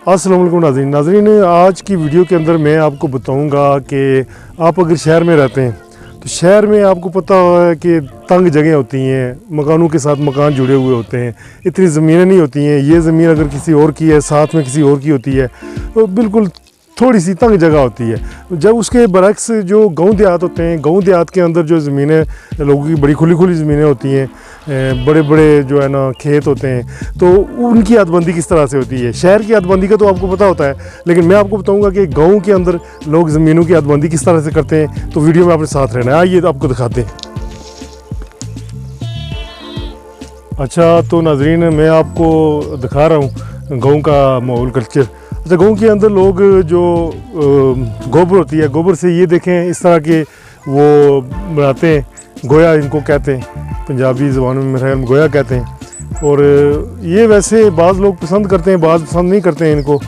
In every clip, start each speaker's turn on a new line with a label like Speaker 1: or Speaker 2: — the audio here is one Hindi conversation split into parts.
Speaker 1: अस्सलाम वालेकुम नाज़रीन, आज की वीडियो के अंदर मैं आपको बताऊंगा कि आप अगर शहर में रहते हैं तो शहर में आपको पता है कि तंग जगह होती हैं, मकानों के साथ मकान जुड़े हुए होते हैं, इतनी ज़मीनें नहीं होती हैं। ये ज़मीन अगर किसी और की है, साथ में किसी और की होती है, तो बिल्कुल थोड़ी सी तंग जगह होती है। जब उसके बरक्स जो गांव देहात होते हैं, गांव देहात के अंदर जो ज़मीनें लोगों की बड़ी खुली खुली ज़मीनें होती हैं, बड़े बड़े जो है ना खेत होते हैं, तो उनकी हदबंदी किस तरह से होती है। शहर की हदबंदी का तो आपको पता होता है, लेकिन मैं आपको बताऊंगा कि गांव के अंदर लोग ज़मीनों की हदबंदी किस तरह से करते हैं। तो वीडियो में अपने साथ रहना है, आइए आपको दिखाते हैं। अच्छा, तो नाज़रीन मैं आपको दिखा रहा हूँ गाँव का माहौल, कल्चर। अच्छा, गाँव के अंदर लोग जो गोबर होती है, गोबर से ये देखें इस तरह के वो बनाते हैं, गोया इनको कहते हैं, पंजाबी ज़बान में मेरे ख्याल में गोया कहते हैं। और ये वैसे बाज़ लोग पसंद करते हैं, बाज़ पसंद नहीं करते हैं इनको,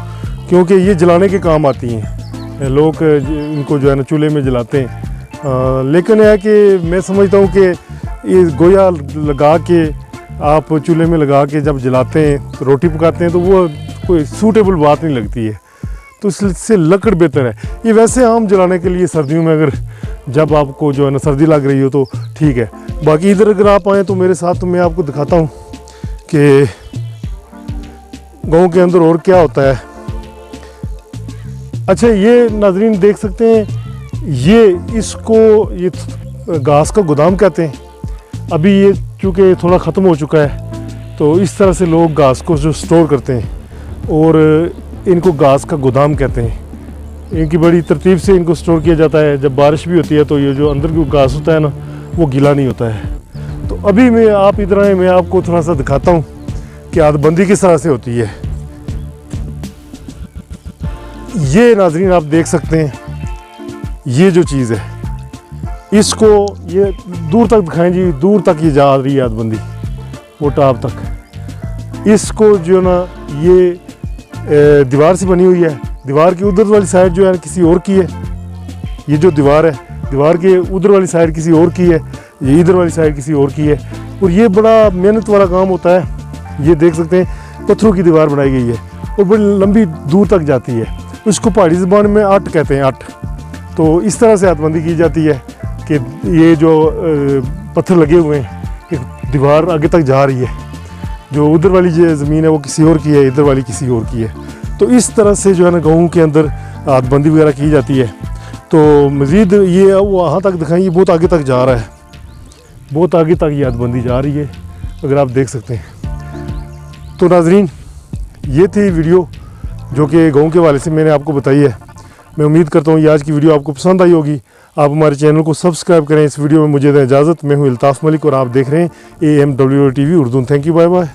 Speaker 1: क्योंकि ये जलाने के काम आती हैं। लोग इनको जो है ना चूल्हे में जलाते हैं। लेकिन है कि मैं समझता हूँ कि ये गोया लगा के आप चूल्हे में लगा के जब जलाते हैं, तो रोटी पकाते हैं, तो वो कोई सूटेबल बात नहीं लगती है। तो इससे लकड़ बेहतर है। ये वैसे आम जलाने के लिए सर्दियों में, अगर जब आपको जो है ना सर्दी लग रही हो तो ठीक है। बाकी इधर अगर आप आएँ तो मेरे साथ, तो मैं आपको दिखाता हूँ कि गांव के अंदर और क्या होता है। अच्छा, ये नाज़रीन देख सकते हैं, ये घास का गोदाम कहते हैं। अभी ये चूँकि थोड़ा ख़त्म हो चुका है, तो इस तरह से लोग घास को जो स्टोर करते हैं, और इनको घास का गोदाम कहते हैं। इनकी बड़ी तरतीब से इनको स्टोर किया जाता है। जब बारिश भी होती है तो ये जो अंदर की घास होता है ना, वो गीला नहीं होता है। तो अभी मैं आप इधर आए, मैं आपको थोड़ा सा दिखाता हूँ कि हदबंदी किस तरह से होती है। ये नाज़रीन आप देख सकते हैं, ये जो चीज़ है, इसको ये दूर तक दिखाएं जी, दूर तक ये जा रही है हदबंदी, वो टॉप तक। इसको जो ना ये दीवार से बनी हुई है। दीवार की उधर वाली साइड जो है किसी और की है। ये जो दीवार है, दीवार के उधर वाली साइड किसी और की है, ये इधर वाली साइड किसी और की है। और ये बड़ा मेहनत वाला काम होता है। ये देख सकते हैं, पत्थरों की दीवार बनाई गई है और बड़ी लंबी दूर तक जाती है। उसको पहाड़ी ज़बान में अट कहते हैं, अट। तो इस तरह से हदबंदी की जाती है कि ये जो पत्थर लगे हुए हैं, एक दीवार आगे तक जा रही है। जो उधर वाली जो ज़मीन है वो किसी और की है, इधर वाली किसी और की है। तो इस तरह से जो है ना गाँव के अंदर हदबंदी वगैरह की जाती है। तो मज़ीद ये वहाँ तक दिखाएं, ये बहुत आगे तक जा रहा है, बहुत आगे तक ये हदबंदी जा रही है, अगर आप देख सकते हैं। तो नाज़रीन, ये थी वीडियो जो कि गाँव के हवाले से मैंने आपको बताई है। मैं उम्मीद करता हूँ ये आज की वीडियो आपको पसंद आई होगी। आप हमारे चैनल को सब्सक्राइब करें। इस वीडियो में मुझे दें इजाज़त। मैं हूँ इल्ताफ़ मलिक और आप देख रहे हैं AMWO TV Urdu. Thank you, bye bye.